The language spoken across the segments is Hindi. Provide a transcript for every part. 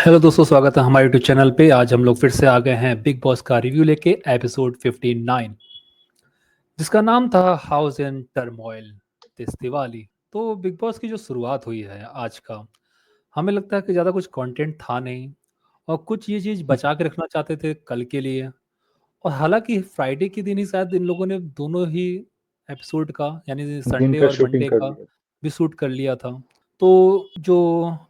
हेलो दोस्तों, स्वागत है हमारे यूट्यूब चैनल पे। आज हम लोग फिर से आ गए हैं बिग बॉस का रिव्यू लेके, एपिसोड 59, जिसका नाम था house in turmoil this Diwali. तो बिग बॉस की जो शुरुआत हुई है आज का, हमें लगता है कि ज़्यादा कुछ कंटेंट था नहीं, और कुछ ये चीज़ बचा के रखना चाहते थे कल के लिए। और हालांकि फ्राइडे के दिन ही शायद इन लोगों ने दोनों ही एपिसोड का, यानी दिन संडे का और शूटिंग मंडे कर का लिया। भी शूट कर लिया था। तो जो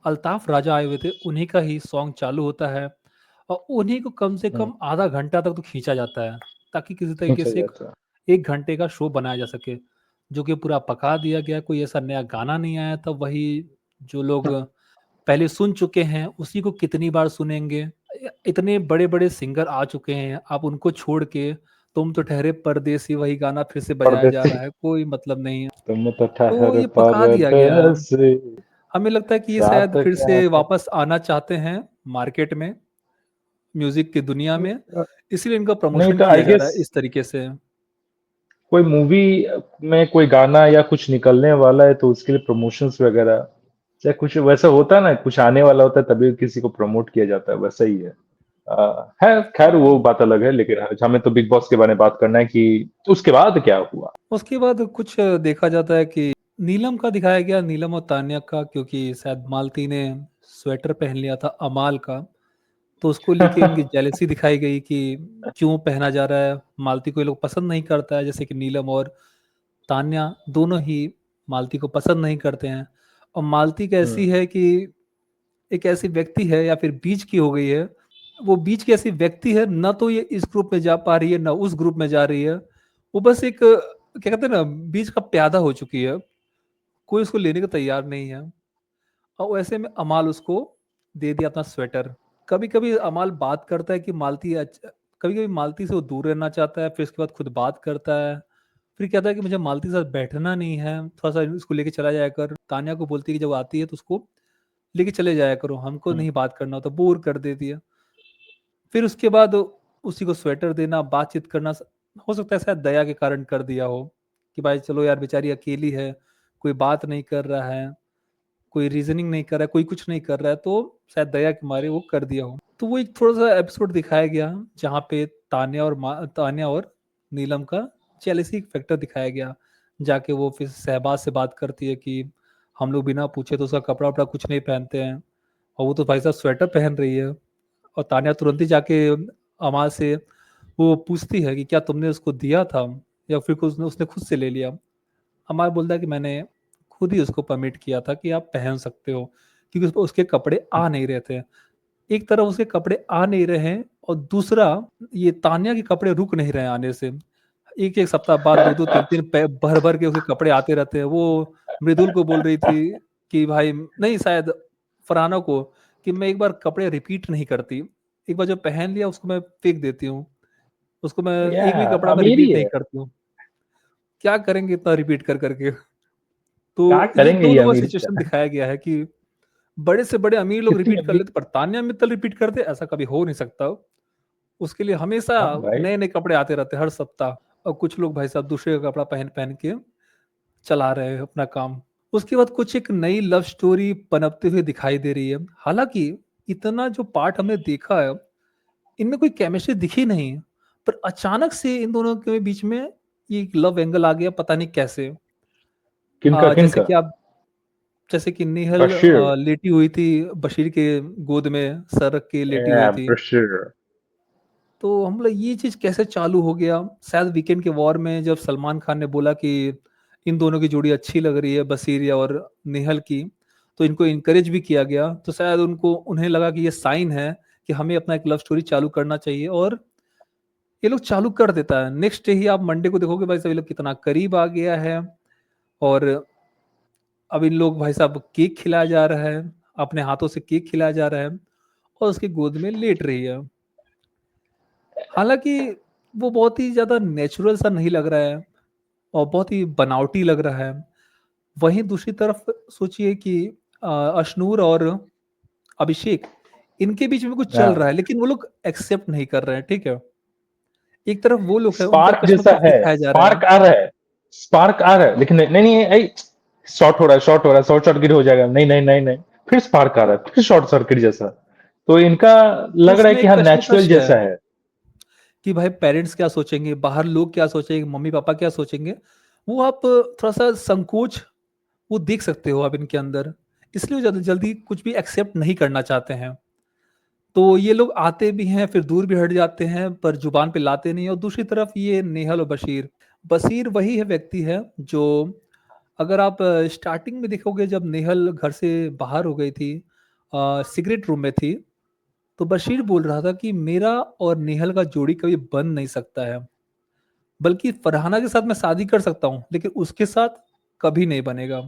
अल्ताफ राजा आए हुए थे, उन्हीं का ही सॉन्ग चालू होता है, और उन्हीं को कम से हुँ, कम आधा घंटा तक तो खींचा जाता है, ताकि किसी तरीके खींचा से एक जाता है। एक घंटे का शो बनाया जा सके, जो कि पूरा पका दिया गया। कोई ऐसा नया गाना नहीं आया था, वही जो लोग पहले सुन चुके हैं उसी को कितनी बार सुनेंगे। इतने बड़े बड़े सिंगर आ चुके हैं, आप उनको छोड़ के तुम तो ठहरे परदेसी वही गाना फिर से बजाया जा परदेसी रहा है, कोई मतलब नहीं है। तुम तो तो ठहर ये पका दिया गया है। परदेसी हमें लगता है कि ये रात शायद फिर क्या से था। वापस आना चाहते हैं मार्केट में, म्यूजिक की दुनिया में, इसलिए इनका नहीं प्रमोशन तो किया आई जा रहा गेस है इस तरीके से। कोई मूवी में कोई गाना या कुछ निकलने वाला है तो उसके लिए प्रमोशंस वगैरह या कुछ वैसा होता है ना, कुछ आने वाला होता है तभी किसी को प्रमोट किया जाता है, वैसा ही है। है खैर वो हाँ, बात अलग है, लेकिन हमें तो बिग बॉस के बारे में बात करना है कि उसके बाद क्या हुआ। उसके बाद कुछ देखा जाता है कि नीलम का दिखाया गया, नीलम और तान्या का, क्योंकि शायद मालती ने स्वेटर पहन लिया था अमाल का, तो उसको लेके इनकी जेलेसी दिखाई गई कि क्यों पहना जा रहा है। मालती को ये लोग पसंद नहीं करता है, जैसे कि नीलम और तान्या दोनों ही मालती को पसंद नहीं करते हैं। और मालती कैसी हुँ, है कि एक ऐसी व्यक्ति है, या फिर बीच की हो गई है, वो बीच की ऐसी व्यक्ति है, ना तो ये इस ग्रुप में जा पा रही है ना उस ग्रुप में जा रही है। वो बस एक क्या कहते हैं ना, बीच का प्यादा हो चुकी है, कोई उसको लेने को तैयार नहीं है। और वैसे में अमाल उसको दे दिया अपना स्वेटर। कभी कभी अमाल बात करता है कि कभी कभी मालती से वो दूर रहना चाहता है, फिर उसके बाद खुद बात करता है, फिर कहता है कि मुझे मालती के साथ बैठना नहीं है, थोड़ा सा इसको लेके चला जाया कर। तान्या को बोलती है कि जब आती है तो उसको लेके चले जाया करो, हमको हुँ। नहीं बात करना होता, बोर कर देती है। फिर उसके बाद उसी को स्वेटर देना, बातचीत करना, हो सकता है शायद दया के कारण कर दिया हो, कि भाई चलो यार, बेचारी अकेली है, कोई बात नहीं कर रहा है, कोई रीजनिंग नहीं कर रहा है, कोई कुछ नहीं कर रहा है, तो शायद दया के मारे वो कर दिया हो। तो वो एक थोड़ा सा एपिसोड दिखाया गया, जहाँ पे तान्या और नीलम का जेलसी फैक्टर दिखाया गया। जाके वो फिर शहबाज से बात करती है कि हम लोग बिना पूछे तो उसका कपड़ा वपड़ा कुछ नहीं पहनते हैं, और वो तो भाई साहब स्वेटर पहन रही है। और तान्या तुरंत ही जाके अमाल से वो पूछती है कि क्या तुमने उसको दिया था, या फिर उसने उसने खुद से ले लिया। अमाल बोलता है कि मैंने खुद ही उसको परमिट किया था कि आप पहन सकते हो, क्योंकि उसके कपड़े आ नहीं रहे थे। एक तरफ उसके कपड़े आ नहीं रहे हैं, और दूसरा ये तान्या के कपड़े रुक नहीं रहे हैं आने से। एक एक सप्ताह बाद दो दो तीन तीन भर भर के उसके कपड़े आते रहते हैं। वो मृदुल को बोल रही थी कि भाई, नहीं शायद फरहाना को, कि मैं एक बार कपड़े रिपीट नहीं करती, एक बार जो पहन लिया उसको मैं फेंक देती हूँ, उसको मैं या एक भी कपड़ा मैं अमीर ही रिपीट नहीं है, करती हूँ। क्या करेंगे इतना रिपीट कर करके। क्या तो ये करेंगे दो ये दो का अमीर सिचुएशन क्या? दिखाया गया है कि बड़े से बड़े अमीर लोग कितनी रिपीट कर अमीर। लेते, पर तान्या मित्तल रिपीट करते, ऐसा कभी हो नहीं सकता। उसके लिए हमेशा हाँ भाई। नए नए कपड़े आते रहते हैं हर सप्ताह। और कुछ लोग भाई साहब दूसरे का कपड़ा पहन पहन के चला रहे हैं अपना काम। उसके बाद कुछ एक नई लव स्टोरी पनपते हुए दिखाई दे रही है। हालांकि इतना जो पार्ट हमने देखा है, इनमें कोई केमिस्ट्री दिखी नहीं, पर अचानक से इन दोनों के बीच में ये लव एंगल आ गया, पता नहीं कैसे। किनका जैसे किनका? कि आप, जैसे कि नेहल बशीर। लेटी हुई थी बशीर के गोद में, सर रख के लेटी हुई या थी। बशीर। तो हम लोग ये चीज कैसे चालू हो गया, शायद वीकेंड के वॉर में जब सलमान खान ने बोला कि इन दोनों की जोड़ी अच्छी लग रही है, बसीरिया और नेहल की, तो इनको इनकरेज भी किया गया। तो शायद उन्हें लगा कि ये साइन है कि हमें अपना एक लव स्टोरी चालू करना चाहिए, और ये लोग चालू कर देता है। नेक्स्ट डे ही आप मंडे को देखोगे भाई साहब, ये लोग कितना करीब आ गया है। और अब इन लोग भाई साहब केक खिलाया जा रहा है, अपने हाथों से केक खिलाया जा रहा है, और उसकी गोद में लेट रही है। हालांकि वो बहुत ही ज्यादा नेचुरल सा नहीं लग रहा है, और बहुत ही बनावटी लग रहा है। वहीं दूसरी तरफ सोचिए कि अशनूर और अभिषेक, इनके बीच में कुछ चल रहा है, हाँ, लेकिन वो लोग एक्सेप्ट नहीं कर रहे हैं, ठीक है। एक तरफ वो लोग है, उनका स्पार्क जैसा कश्मकश है। दिखाया जा रहा है। स्पार्क आ रहा है। स्पार्क आ रहा है, लेकिन नहीं नहीं नहीं, शॉर्ट हो रहा है, शॉर्ट हो रहा है, शॉर्ट सर्किट हो जाएगा। नहीं नहीं नहीं नहीं, फिर स्पार्क आ रहा है, फिर शॉर्ट सर्किट जैसा। तो इनका तो लग रहा है उसमें कि एक हाँ नेचुरल कशमकश है जैसा है। कि भाई पेरेंट्स क्या सोचेंगे, बाहर लोग क्या सोचेंगे, मम्मी पापा क्या सोचेंगे, वो आप थोड़ा सा संकोच वो देख सकते हो आप इनके अंदर। इसलिए वो जल्दी जल्दी कुछ भी एक्सेप्ट नहीं करना चाहते हैं। तो ये लोग आते भी हैं फिर दूर भी हट जाते हैं पर जुबान पे लाते नहीं। और दूसरी तरफ ये नेहल और बशीर, बशीर वही है व्यक्ति है जो, अगर आप स्टार्टिंग में देखोगे जब नेहल घर से बाहर हो गई थी, सिगरेट रूम में थी, तो बशीर बोल रहा था कि मेरा और नेहल का जोड़ी कभी बन नहीं सकता है, बल्कि फरहाना के साथ मैं शादी कर सकता हूँ लेकिन उसके साथ कभी नहीं बनेगा।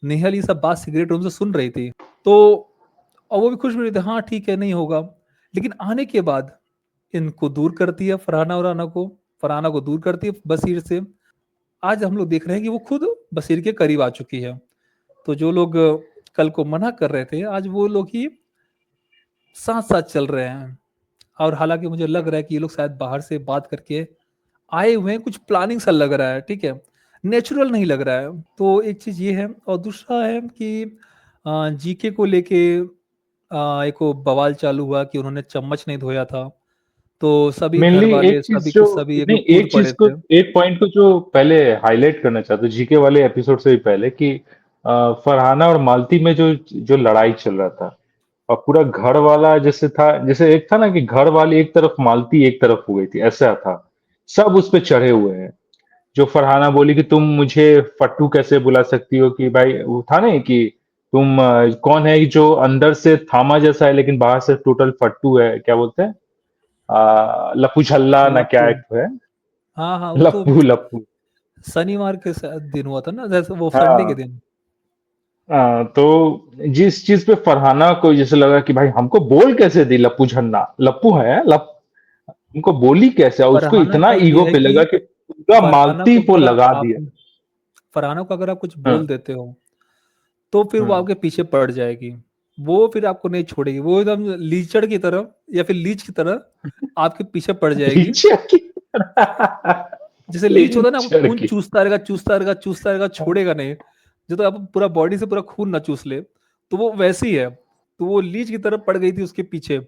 नेहल ये सब बात सिगरेट रूम से सुन रही थी, तो और वो भी खुश भी रही थी, हाँ ठीक है नहीं होगा। लेकिन आने के बाद इनको दूर करती है फरहाना, और राना को, फरहाना को दूर करती है बशीर से। आज हम लोग देख रहे हैं कि वो खुद बशीर के करीब आ चुकी है। तो जो लोग कल को मना कर रहे थे, आज वो लोग ही साथ साथ चल रहे हैं। और हालांकि मुझे लग रहा है कि ये लोग शायद बाहर से बात करके आए हुए हैं, कुछ प्लानिंग सा लग रहा है, ठीक है, नेचुरल नहीं लग रहा है। तो एक चीज ये है, और दूसरा है कि जीके को लेके एक वो बवाल चालू हुआ कि उन्होंने चम्मच नहीं धोया था, तो सभी घर मेनली वाले एक चीज सभी जो, के सभी एक नहीं लोग कूद एक चीज पड़े को, थे। एक पॉइंट को जो पहले हाईलाइट करना चाहता हूँ जीके वाले एपिसोड से भी पहले कि फरहाना और मालती में जो जो लड़ाई चल रहा था, और पूरा घर वाला जैसे था, जैसे एक था ना कि घर वाली एक तरफ, मालती एक तरफ हो गई थी, ऐसा था। सब उस पे चढ़े हुए हैं। जो फरहाना बोली कि तुम मुझे फट्टू कैसे बुला सकती हो, कि भाई वो था ना कि तुम कौन है जो अंदर से थामा जैसा है लेकिन बाहर से टोटल फट्टू है, क्या बोलते हैं, लप्पू झल्ला ना क्या लप्पू, एक है, हाँ हाँ वो तो लप्पू लप्पू। शनिवार के दिन हुआ था ना, जैसे वो संडे के हाँ। दिन। तो जिस चीज पे फरहाना को जैसे लगा कि भाई हमको बोल कैसे दी लप्पू झन्ना, लप्पू है लप, हमको बोली कैसे, और उसको फरहाना इतना का ये ईगो है पे कि लगा कि पूरा फरहाना मालती को को अगर लगा आप दिया। फरहाना को अगर आप कुछ बोल हाँ। देते हो तो फिर वो हाँ। आपके पीछे पड़ जाएगी, वो फिर आपको नहीं छोड़ेगी, वो एकदम लीचड़ की तरह या फिर लीच की तरह आपके पीछे पड़ जाएगी। पीछे की जैसे लीच होता है ना, आपको चढ़ खून के। चूसता रहेगा चूसता रहेगा चूसता रहेगा, छोड़ेगा नहीं, जो तो आप पूरा बॉडी से पूरा खून ना चूस ले, तो वो वैसी है। तो वो लीच की तरफ पड़ गई थी उसके पीछे।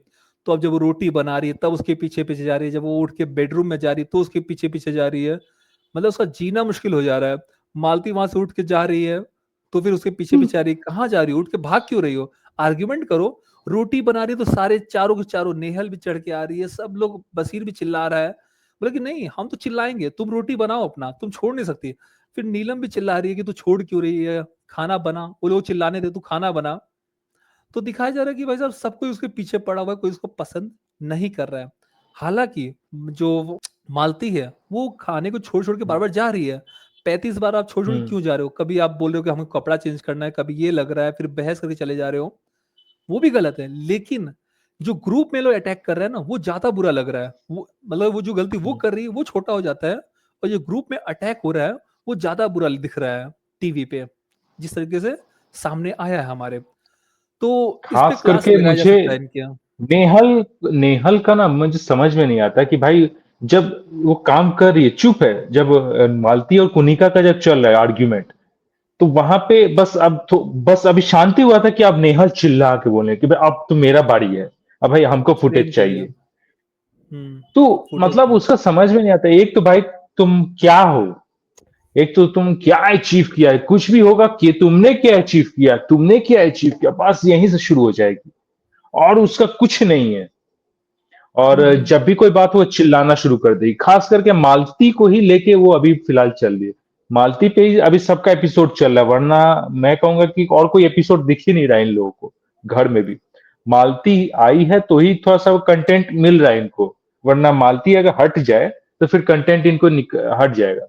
तो अब जब वो रोटी बना रही है तब उसके पीछे पीछे जा रही है, जब वो उठ के बेडरूम में जा रही है तो उसके पीछे पीछे जा रही है। मतलब उसका जीना मुश्किल हो जा रहा है। मालती वहां से उठ के जा रही है तो फिर उसके पीछे पीछे आ रही है, कहाँ जा रही हो, उठ के भाग क्यों रही हो, आर्ग्यूमेंट करो। रोटी बना रही है तो सारे चारों के चारों, नेहल भी चढ़ के आ रही है, सब लोग, बशीर भी चिल्ला रहा है। बोले कि नहीं हम तो चिल्लाएंगे, तुम रोटी बनाओ अपना, तुम छोड़ नहीं सकती। फिर नीलम भी चिल्ला रही है कि तू छोड़ क्यों रही है, खाना बना, वो लोग चिल्लाने दे, तू खाना बना। तो दिखाया जा रहा है कि भाई साहब सब कोई उसके पीछे पड़ा हुआ है, कोई उसको पसंद नहीं कर रहा है। हालांकि जो वो मालती है वो खाने को छोड़ छोड़ के बार बार जा रही है। 35 बार आप छोड़ छोड़ के हम्म। क्यों जा रहे हो, कभी आप बोल रहे हो कि हमको कपड़ा चेंज करना है, कभी ये लग रहा है, फिर बहस करके चले जा रहे हो, वो भी गलत है। लेकिन जो ग्रुप में लोग अटैक कर रहे हैं ना, वो ज्यादा बुरा लग रहा है। वो मतलब वो जो गलती वो हम्म। कर रही है वो छोटा हो जाता है, और जो ग्रुप में अटैक हो रहा है वो ज्यादा बुरा दिख रहा है टीवी पे, जिस तरीके से सामने आया है हमारे। तो इस पे खास क्लास करके लगाया जा मुझे सकता है इनके यहाँ। नेहल, नेहल का ना मुझे समझ में नहीं आता कि भाई जब वो काम कर रही है चुप है, जब मालती और कुनिका का जब चल रहा है आर्ग्यूमेंट, तो वहां पे बस अब तो बस अभी शांति हुआ था कि अब नेहल चिल्ला के बोले कि भाई अब तो मेरा बारी है, अब भाई हमको प्रेम फुटेज के लिए। चाहिए। हम्म। तो फुटेज मतलब चाहिए। उसका समझ में नहीं आता, एक तो भाई तुम क्या हो, एक तो तुम क्या अचीव किया है, कुछ भी होगा कि तुमने क्या अचीव किया, तुमने क्या अचीव किया, बस यहीं से शुरू हो जाएगी, और उसका कुछ नहीं है। और हम्म। जब भी कोई बात हो चिल्लाना शुरू कर देगी, खास करके मालती को ही लेके वो अभी फिलहाल चल रही है। मालती पे ही अभी सबका एपिसोड चल रहा है, वरना मैं कहूंगा कि और कोई एपिसोड दिख ही नहीं रहा है इन लोगों को। घर में भी मालती आई है तो ही थोड़ा सा कंटेंट मिल रहा है इनको, वरना मालती अगर हट जाए तो फिर कंटेंट इनको हट जाएगा।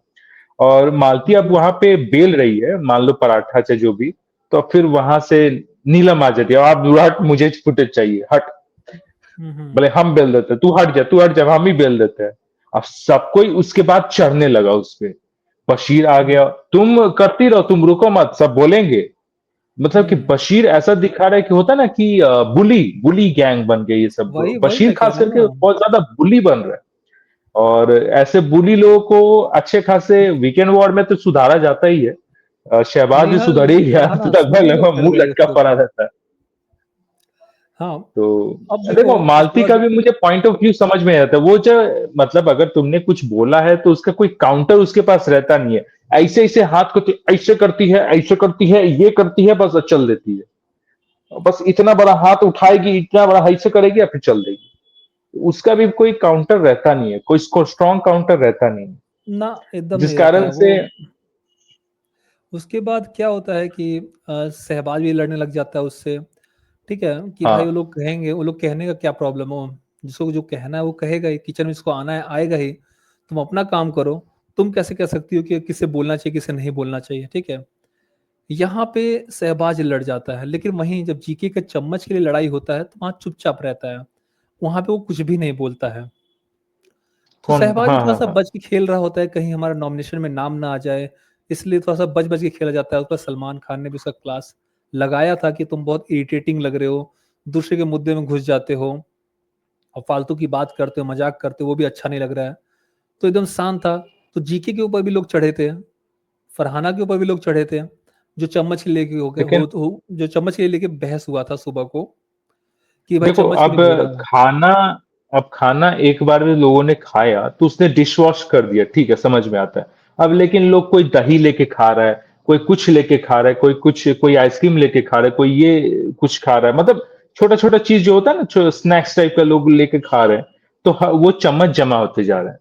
और मालती अब वो वहां पे बेल रही है, मान लो पराठा चाहे जो भी, तो अब फिर वहां से नीलम आ जाती है, आप हट, मुझे फुटेज चाहिए, हट। हम्म। बोले हम बेल देते हैं, तू हट जा, तू हट जा, हम ही बेल देते हैं। अब सब कोई उसके बाद चढ़ने लगा उस पे। बशीर आ हम्म। गया, तुम करती रहो, तुम रुको मत, सब बोलेंगे। मतलब कि हम्म। बशीर ऐसा दिखा रहा है कि होता है ना कि बुली बुली गैंग बन गई ये सब, वही वही बशीर मैं कह खास रहा हूँ करके ना। बहुत ज्यादा बुली बन रहा है। और ऐसे बुली लोगों को अच्छे खासे वीकेंड वॉर में तो सुधारा जाता ही है। शहबाज भी नेहल सुधर ही गया, हाँ तो ना, लगभग सभी लोग लगभग कर मुंह गए लटका उसके पड़ा ऊपर। रहता है। हाँ, तो अब देखो, देखो उसके मालती का बाद भी मुझे पॉइंट ऑफ व्यू समझ में आता है। वो जो मतलब अगर तुमने कुछ बोला है तो उसका कोई काउंटर उसके पास रहता नहीं है। ऐसे ऐसे हाथ को ऐसे करती है, ऐसे करती है, ये करती है, बस चल देती है। बस इतना बड़ा हाथ उठाएगी, इतना बड़ा ऐसे करेगी या फिर चल देगी। उसका भी कोई काउंटर रहता नहीं है, कोई स्ट्रॉन्ग काउंटर रहता नहीं है। ना एकदम जिस नहीं रहता कारण है से वो। उसके बाद क्या होता है कि सहबाज भी लड़ने लग जाता है उससे। ठीक है कि भाई वो हाँ, लोग कहेंगे, वो लोग कहने का क्या प्रॉब्लम हो, जिसको जो कहना है वो कहेगा ही, किचन में जिसको आना है आएगा ही। तुम अपना काम करो। तुम कैसे कह सकती हो कि किसे बोलना चाहिए किसे नहीं बोलना चाहिए, ठीक है। यहाँ पे सहबाज लड़ जाता है, लेकिन वहीं जब जीके का चम्मच के लिए लड़ाई होता है तो वहां चुपचाप रहता है। वहां पे वो कुछ भी नहीं बोलता है। तो कौन? सहवाग भी हाँ, थोड़ा हाँ, सा हाँ। बच के खेल रहा होता है, कहीं हमारा नॉमिनेशन में नाम ना आ जाए। इसलिए थोड़ा सा बच बच के खेला जाता है। उसका सलमान खान ने भी उसका क्लास लगाया था कि तुम बहुत इरिटेटिंग लग रहे हो, दूसरे के मुद्दे में घुस जाते हो और फालतू की बात करते हो, मजाक करते हो, वो भी अच्छा नहीं लग रहा है। तो एकदम शांत था। तो जीके के ऊपर भी लोग चढ़े थे, फरहाना के ऊपर भी लोग चढ़े थे। जो चम्मच के लेके हो गए लेकिन जो चम्मच के लिए लेके बहस हुआ था सुबह को, कि भाई देखो, चम्मच क्यों अब नहीं धो रहा है। खाना अब खाना एक बार भी लोगों ने खाया तो उसने डिश वॉश कर दिया, ठीक है, समझ में आता है। अब लेकिन लोग कोई दही लेके खा रहा है, कोई कुछ लेके खा रहा है, कोई कुछ, कोई आइसक्रीम लेके खा रहा है, कोई ये कुछ खा रहा है, मतलब छोटा छोटा चीज जो होता है ना, स्नैक्स टाइप का लोग लेके खा रहे हैं। तो वो चम्मच जमा होते जा रहे हैं।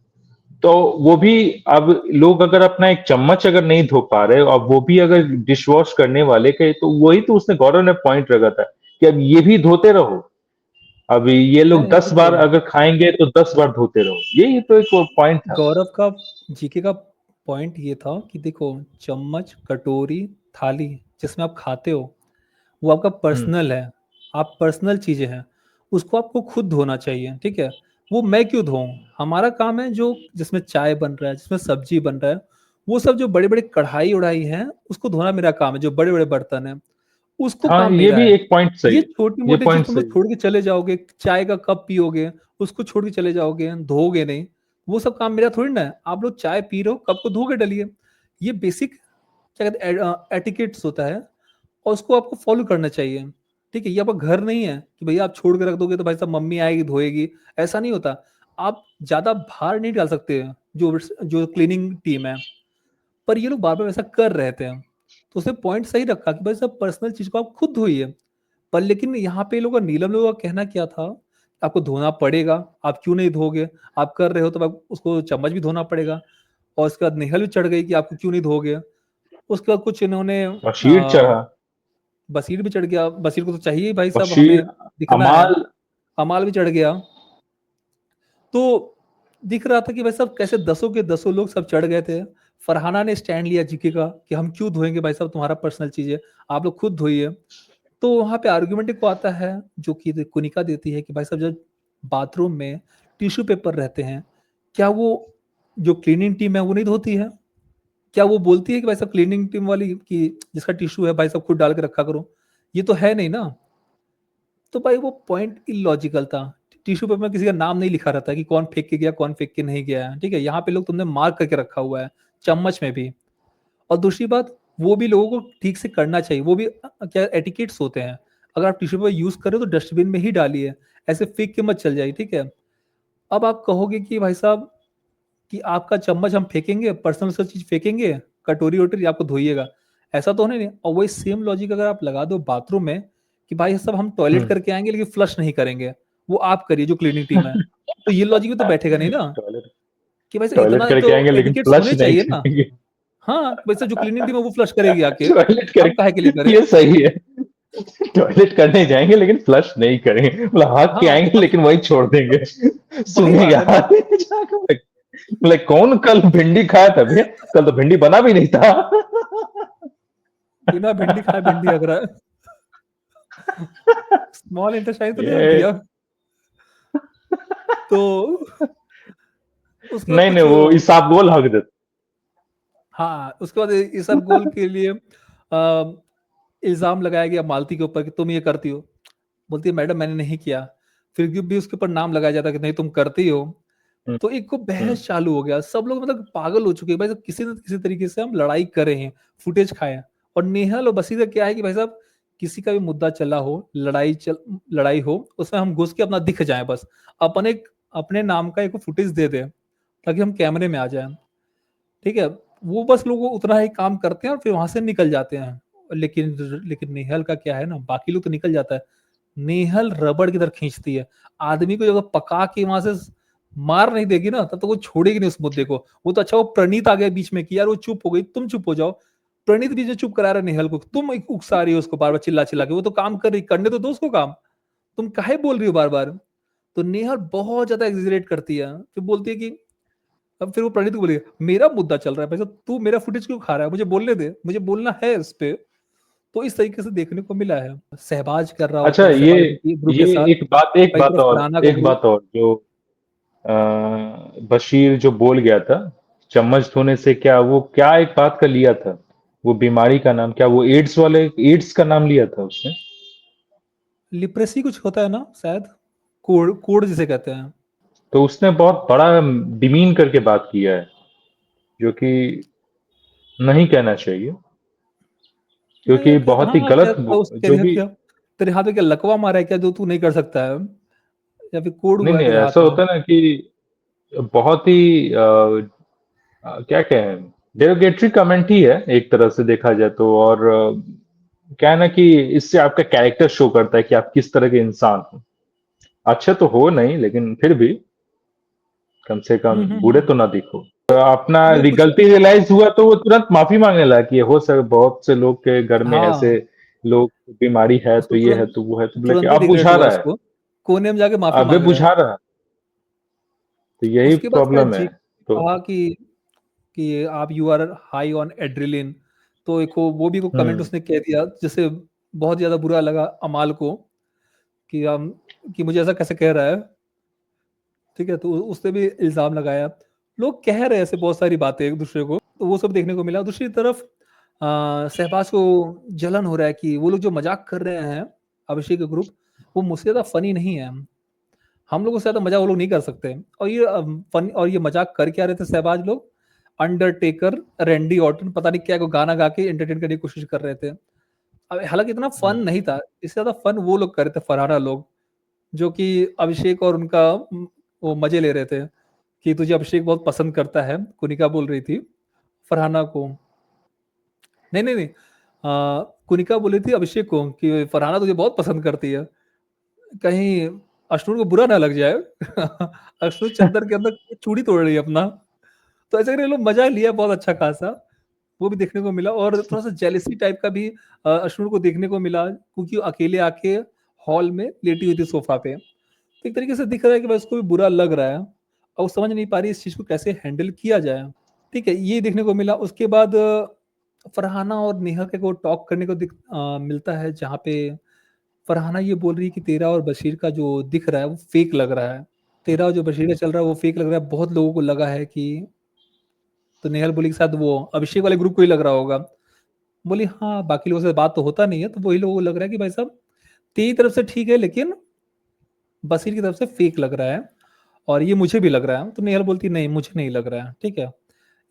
तो वो भी, अब लोग अगर अपना एक चम्मच अगर नहीं धो पा रहे, अब वो भी अगर डिश वॉश करने वाले के, तो वही तो उसने, गौरव ने पॉइंट रखा था कि अब ये भी धोते रहो। अब ये लोग नहीं 10 देखो, बार अगर खाएंगे तो 10 बार धोते रहो, यही तो एक पॉइंट था। गौरव का जीके का पॉइंट ये था कि देखो, चम्मच कटोरी थाली जिसमें आप खाते हो वो आपका हम्म। पर्सनल है। आप पर्सनल चीजें हैं, उसको आपको खुद धोना चाहिए, ठीक है। वो मैं क्यों धोऊं? हमारा काम है जो जिसमें चाय बन रहा है, जिसमें सब्जी बन रहा है, वो सब जो बड़े बड़े कढ़ाई उड़ाई है उसको धोना मेरा काम है। जो बड़े बड़े बर्तन है उसको हाँ, काम ये मेरा भी है। एक पॉइंट सही ये है। छोटी ये मोटी चीज पॉइंट तुम लोग सही है। छोड़ के चले जाओगे, चाय का कप पियोगे उसको छोड़ के चले जाओगे, धोगे नहीं। वो सब काम मेरा थोड़ी ना है। आप लोग चाय पी रहे हो, कप को धो के डलिए। ये बेसिक क्या कहते हैं एटिकेट्स होता है, और उसको आपको फॉलो करना चाहिए। ठीक है, ये आपका घर नहीं है कि भैया आप छोड़ के रख दोगे तो भाई साहब मम्मी आएगी धोएगी। ऐसा नहीं होता। आप ज्यादा भार नहीं डाल सकते हैं जो जो क्लीनिंग टीम है। पर ये लोग बार बार ऐसा कर रहे थे। तो उसने पॉइंट सही रखा कि भाई सब पर्सनल चीज को आप खुद धोइए। पर लेकिन यहाँ पे लोगों का, नीलम लोगों का कहना क्या था, आपको धोना पड़ेगा, आप क्यों नहीं धोगे, आप कर रहे हो तो आप उसको चम्मच भी धोना पड़ेगा। और उसके बाद नेहल भी चढ़ गई कि आपको क्यों नहीं धोगे। उसके बाद कुछ इन्होंने बशीर चढ़ा। बसीर भी चढ़ गया। बसीर को तो चाहिए ही भाई साहब, बशीर, हमें दिखना है। अमाल। अमाल भी चढ़ गया। तो दिख रहा था कि भाई साहब कैसे दसों के दसों लोग सब चढ़ गए थे। फरहाना ने स्टैंड लिया जीके का कि हम क्यों धोएंगे भाई साहब, तुम्हारा पर्सनल चीज है, आप लोग खुद धोइए। तो वहां पे आर्गुमेंट को आता है, जो कि कुनिका देती है कि भाई साहब जब बाथरूम में टिश्यू पेपर रहते हैं, क्या वो जो क्लीनिंग टीम है वो नहीं धोती है? क्या वो बोलती है कि भाई साहब क्लीनिंग टीम वाली कि जिसका टिश्यू है भाई साहब खुद डाल के रखा करो? ये तो है नहीं ना। तो भाई वो पॉइंट इलॉजिकल था। टिश्यू पेपर में किसी का नाम नहीं लिखा रहता है कि कौन फेंक के गया कौन फेंक के नहीं गया है, ठीक है। यहाँ पे लोग तुमने मार्क करके रखा हुआ है, चम्मच में भी। और दूसरी बात, वो भी लोगों को ठीक से करना चाहिए। वो भी क्या एटिकेट्स होते हैं। अगर आप टिश्यू पेपर यूज कर रहे हो तो डस्टबिन में ही डालिए, ऐसे फेंक के मत चल जाइए, ठीक है। अब आप कहोगे कि भाई साहब कि आपका चम्मच हम फेंकेंगे, पर्सनल सब चीज फेंकेंगे, कटोरी वटोरी आपको धोइएगा, ऐसा तो होने नहीं। और वही सेम लॉजिक अगर आप लगा दो बाथरूम में कि भाई सब हम टॉयलेट हम्म। करके आएंगे लेकिन फ्लश नहीं करेंगे, वो आप करिए जो क्लीनिंग टीम है। तो ये लॉजिक भी तो बैठेगा नहीं ना, टॉयलेट कि भाई साहब टॉयलेट इतना करके तो आएंगे लेकिन एटिकेट्स फ्लश होने नहीं चाहिए ना। करेंगे। हाँ, वैसे जो क्लीनिंग टीम है वो फ्लश करेगी आके, टॉयलेट हम काहे के लिए करके, करें। ये सही है। टॉयलेट करने जाएंगे लेकिन फ्लश नहीं करेंगे, मतलब हाथ के हाँ, आएंगे और लेकिन वही छोड़ देंगे। वही बात सुनेगा है ना। जाकर, बोले कौन कल भिंडी खाया था भैया? कल तो भिंडी बना भी नहीं था। बिना भिंडी खाए भिंडी अग रहा है। स्मॉल इंटेस्टाइन तो नहीं उल्टी ये है। तो उसके बाद नहीं नहीं, कुछ, वो इसबगोल हक देता। हाँ उसके बाद ये सब गोल के लिए इल्जाम लगाया गया मालती के ऊपर कि तुम ये करती हो। बोलती है मैडम मैंने नहीं किया। फिर भी उसके ऊपर नाम लगाया जाता है कि नहीं तुम करती हो। हम्म, तो एक को हम्म। बहस चालू हो गया, सब लोग मतलब पागल हो चुके हैं भाई साहब, किसी न किसी तरीके से हम लड़ाई कर रहे हैं, फुटेज खाए हैं। और नेहल और बसीर का क्या है कि भाई साहब किसी का भी मुद्दा चला हो, लड़ाई हो, उसमें हम घुस के अपना दिख जाए बस, अपने अपने नाम का एक फुटेज दे दे ताकि हम कैमरे में आ जाए, ठीक है। वो बस लोग उतना ही काम करते हैं और फिर वहां से निकल जाते हैं। लेकिन लेकिन नेहल का क्या है ना, बाकी लोग तो निकल जाता है, नेहल रबड़ की तरह खींचती है। आदमी को जब पका के वहां से मार नहीं देगी ना, तब तो वो छोड़ेगी नहीं उस मुद्दे को। वो तो अच्छा वो प्रणीत आ गया बीच में कि यार वो चुप हो गई, तुम चुप हो जाओ। प्रणीत बीच में चुप करा रहा नेहल को, तुम एक उकसा रही हो उसको बार बार चिल्ला चिल्ला के, वो तो काम कर रही, करने तो दो उसको काम, तुम काहे बोल रही हो बार बार। तो नेहल बहुत ज्यादा एग्जिजरेट करती है, फिर बोलती है कि, अब फिर वो प्रणीत को बोलेगा मेरा मुद्दा चल रहा है भाई, तू मेरा फुटेज क्यों खा रहा है, मुझे बोलने दे, मुझे बोलना है इस पे। तो इस तरीके से देखने को मिला है। सहबाज कर रहा अच्छा, होता है, सहबाज के ग्रुप ये के साथ, एक कई बात तरफ और फरहाना का एक ग्रुप। बात और जो बशीर जो बोल गया था, चम्मच धोने से क्या वो क्या एक बात का लिया था, वो बीमारी का नाम क्या, वो एड्स का नाम लिया था उसने। लिप्रेसी कुछ होता है ना शायद, कोड कोड जिसे कहते हैं। तो उसने बहुत बड़ा डिमीन करके बात किया है, जो कि नहीं कहना चाहिए, नहीं क्योंकि यार, बहुत हाँ ही हाँ, क्या गलत तो जो भी। तेरे हाथ में क्या लकवा मारा है क्या जो तू नहीं कर सकता है, या फिर कोड नहीं हुआ है नहीं, तेरे ऐसा हाथ में। होता है ना कि बहुत ही क्या कहें, डेरोगेटरी कमेंट ही है एक तरह से देखा जाए तो। और क्या है ना कि इससे आपका कैरेक्टर शो करता है कि आप किस तरह के इंसान हो। अच्छे तो हो नहीं, लेकिन फिर भी कम से कम बुरे हम्म। तो ना दिखो। तो अपना वो कुछ, गलती रियलाइज हुआ तो वो तुरंत माफी मांगने लगा कि हो सके बहुत से लोग के घर में ऐसे हाँ, लोग बीमारी है, तो उसको ये है तुरंत तो वो है, तो बोला कि तुरंत ही अब रिग्रेट बुझा हुआ रहा है। उसको, कोने में जाके माफी अब वे मांग रहा है। बुझा रहा है, तो यही उसके बाद शायद प्रॉब्लम है। जी तो कहा कि आप you are high on adrenaline. तो एक वो भी को कमेंट हम्म उसने कह दिया, जिससे बहुत ज्यादा बुरा लगा अमाल को कि हम, कि मुझे ऐसा कैसे कह रहा है, ठीक है। तो उसने भी इल्जाम लगाया। लोग कह रहे हैं ऐसे बहुत सारी बातें एक दूसरे को, तो वो सब देखने को मिला। दूसरी तरफ शहबाज को जलन हो रहा है कि वो लोग जो मजाक कर रहे हैं, अभिषेक के ग्रुप, वो मुझसे ज्यादा फनी नहीं है, हम लोगों से ज्यादा मजाक वो लोग नहीं कर सकते। और ये फन, और ये मजाक कर क्या रहे थे सहबाज लोग, अंडरटेकर, रैंडी ऑर्टन, पता नहीं क्या को गाना गा के एंटरटेन करने की कोशिश कर रहे थे। अब हालांकि इतना फन नहीं था, इससे ज्यादा फन वो लोग कर रहे थे, फरहाना लोग, जो कि अभिषेक और उनका वो मजे ले रहे थे कि तुझे अभिषेक बहुत पसंद करता है, कुनिका बोल रही थी फरहाना को। नहीं नहीं नहीं, कुनिका बोल रही थी अभिषेक को कि फरहाना तुझे बहुत पसंद करती है, कहीं अश्नूर को बुरा ना लग जाए। अश्नूर चद्दर के अंदर चूड़ी तोड़ रही है अपना। तो ऐसे करके लोग मजा लिया बहुत अच्छा खासा, वो भी देखने को मिला। और थोड़ा सा जेलिसी टाइप का भी अश्नूर को देखने को मिला, क्योंकि वो अकेले आके हॉल में लेटी हुई थी सोफा पे। तो एक तरीके से दिख रहा है कि भाई उसको भी बुरा लग रहा है, और वो समझ नहीं पा रही इस चीज को कैसे हैंडल किया जाए। ठीक है, ये देखने को मिला। उसके बाद फरहाना और नेहा के को टॉक करने को मिलता है, जहाँ पे फरहाना ये बोल रही है कि तेरा और बशीर का जो दिख रहा है वो फेक लग रहा है, तेरा और जो बशीर का चल रहा है वो फेक लग रहा है, बहुत लोगों को लगा है कि। तो नेहल बोली के साथ वो अभिषेक वाले ग्रुप को ही लग रहा होगा। बोली हाँ, बाकी लोगों से बात तो होता नहीं है, तो वही लोगों को लग रहा है कि भाई साहब तेरी तरफ से ठीक है, लेकिन बशीर की तरफ से फेक लग रहा है, और ये मुझे भी लग रहा है। तो नेहल बोलती नहीं, मुझे नहीं लग रहा है, ठीक है।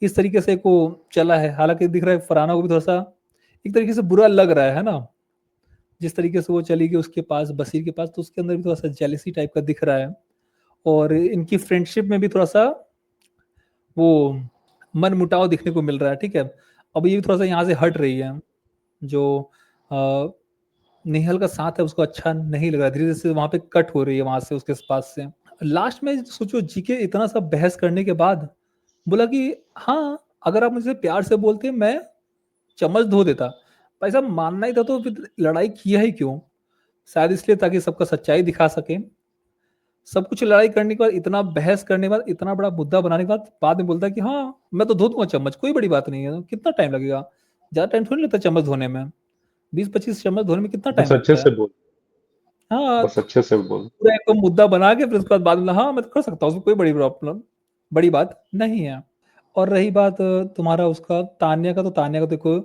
इस तरीके से को चला है। हालांकि दिख रहा है फरहाना को भी थोड़ा सा एक तरीके से बुरा लग रहा है ना, जिस तरीके से वो चली गई उसके पास, बशीर के पास, तो उसके अंदर भी थोड़ा सा जेलिसी टाइप का दिख रहा है। और इनकी फ्रेंडशिप में भी थोड़ा सा वो मन मुटाव दिखने को मिल रहा है, ठीक है। अब ये भी थोड़ा सा यहाँ से हट रही है, जो अ, नेहल का साथ है उसको अच्छा नहीं लग रहा, धीरे धीरे से वहां पे कट हो रही है वहां से, उसके पास से। लास्ट में सोचो, जीके इतना सा बहस करने के बाद बोला कि हाँ, अगर आप मुझे प्यार से बोलते मैं चम्मच धो देता। भाई साहब मानना ही था तो फिर लड़ाई किया ही क्यों? शायद इसलिए ताकि सबका सच्चाई दिखा सके। सब कुछ लड़ाई करने के बाद, इतना बहस करने के बाद, इतना बड़ा मुद्दा बनाने के बाद में बोलता है कि हाँ मैं तो धो दूंगा चम्मच, कोई बड़ी बात नहीं है, कितना टाइम लगेगा, ज्यादा टाइम थोड़ी लगता है चम्मच धोने में, 20-25 चम्मच धोने में कितना बस टाइम अच्छे लगता से है। बोल, हाँ, बस अच्छे से बोल। पूरा एक मुद्दा बना के फिर उसके बाद में हाँ मैं तो कर सकता हूँ, उसमें कोई बड़ी प्रॉब्लम, बड़ी बात नहीं है। और रही बात तुम्हारा उसका, तान्या का, तो तान्या का देखो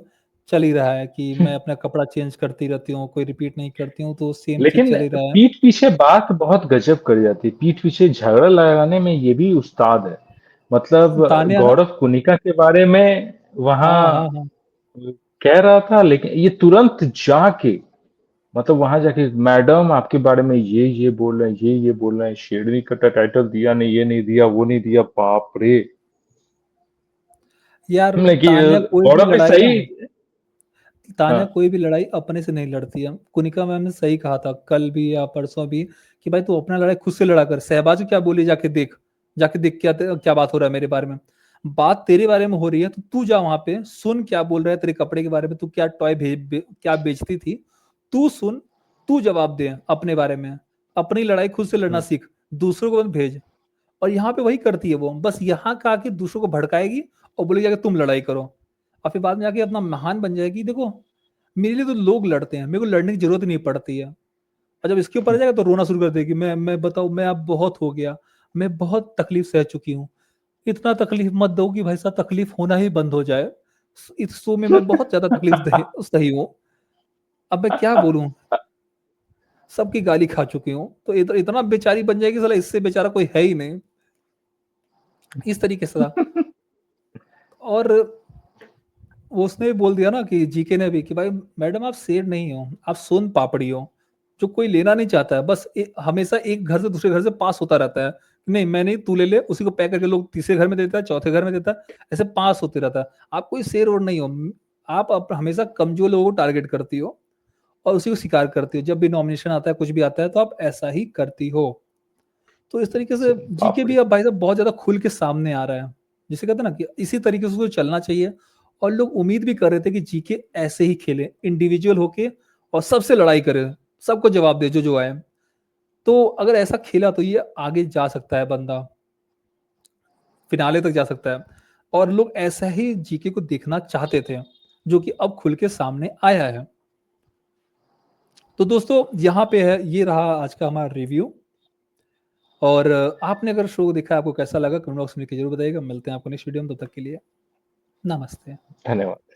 चल ही रहा है कि मैं अपना कपड़ा चेंज करती रहती हूँ, कोई रिपीट नहीं करती हूँ, तो सेम चीज लेकिन चल ही रहा है। पीठ पीछे बात बहुत गजब कर जाती है, पीठ पीछे झगड़ा लगाने में ये भी उस्ताद है। मतलब तान्या ना, गौरव कुनिका के बारे में वहां हाँ हाँ हाँ। कह रहा था, लेकिन ये तुरंत जाके मतलब वहां जाके मैडम आपके बारे में ये बोल रहे हैं, ये बोल रहे हैं, शेरनी का टाइटल दिया नहीं, ये नहीं दिया, वो नहीं दिया, बाप रे। यार मतलब कि तान्या कोई भी गौरव भाई लड़ाई ना, सही। तान्या हाँ। कोई भी लड़ाई अपने से नहीं लड़ती है। कुनिका मैम ने सही कहा था कल भी या परसों भी कि भाई तू अपना लड़ाई खुद से लड़ा कर, शहबाज क्या बोली जाके देख, जाके देख क्या क्या बात हो रहा है मेरे बारे में। बात तेरे बारे में हो रही है तो तू जा वहां पे सुन क्या बोल रहा है तेरे कपड़े के बारे में, तू क्या टॉय क्या बेचती थी, तू सुन, तू जवाब दे अपने बारे में। अपनी लड़ाई खुद से लड़ना हम्म। सीख, दूसरों को मत भेज। और यहाँ पे वही करती है वो, बस यहाँ का आके दूसरों को भड़काएगी और बोलेगी जाके तुम लड़ाई करो, और फिर बाद में जाके अपना महान बन जाएगी। देखो मेरे लिए तो लोग लड़ते हैं, मेरे को लड़ने की जरूरत नहीं पड़ती है। और जब इसके ऊपर आ जाएगा तो रोना शुरू कर देगी, मैं बताऊं, मैं अब बहुत हो गया, मैं बहुत तकलीफ सह चुकी हूँ। इतना तकलीफ मत दो कि भाई साहब तकलीफ होना ही बंद हो जाए। इस शो में मैं बहुत ज्यादा तकलीफ सही हूँ। अब मैं क्या बोलूं, सबकी गाली खा चुकी हूँ, तो इतना बेचारी बन जाएगी साला, इससे बेचारा कोई है ही नहीं, इस तरीके से था। और वो उसने भी बोल दिया ना कि जीके ने भी कि भाई मैडम आप शेर नहीं हो, आप सोन पापड़ी हो, जो कोई लेना नहीं चाहता है, बस हमेशा एक घर से दूसरे घर से पास होता रहता है। नहीं मैं नहीं, तू ले ले, उसी को पैक करके लोग तीसरे घर में देता है, चौथे घर में देता है, ऐसे पास होते रहता है। आप कोई शेर और नहीं हो, आप हमेशा कमजोर लोगों को टारगेट करती हो और उसी को शिकार करती हो। जब भी नॉमिनेशन आता है, कुछ भी आता है, तो आप ऐसा ही करती हो। तो इस तरीके से जीके बाप रे। भी अब भाई साहब बहुत ज्यादा खुल के सामने आ रहा है। जिसे कहते हैं ना कि इसी तरीके से उसको चलना चाहिए। और लोग उम्मीद भी कर रहे थे कि जीके ऐसे ही खेले, इंडिविजुअल होके और सबसे लड़ाई करे, सबको जवाब दे जो जो आए। तो अगर ऐसा खेला तो ये आगे जा सकता है बंदा, फिनाले तक जा सकता है। और लोग ऐसा ही जीके को देखना चाहते थे, जो कि अब खुल के सामने आया है। तो दोस्तों यहाँ पे है, ये रहा आज का हमारा रिव्यू। और आपने अगर शो देखा, आपको कैसा लगा कमेंट बॉक्स में लिख के जरूर बताइएगा। मिलते हैं आपको नेक्स्ट वीडियो में, तब तक के लिए नमस्ते। धन्यवाद।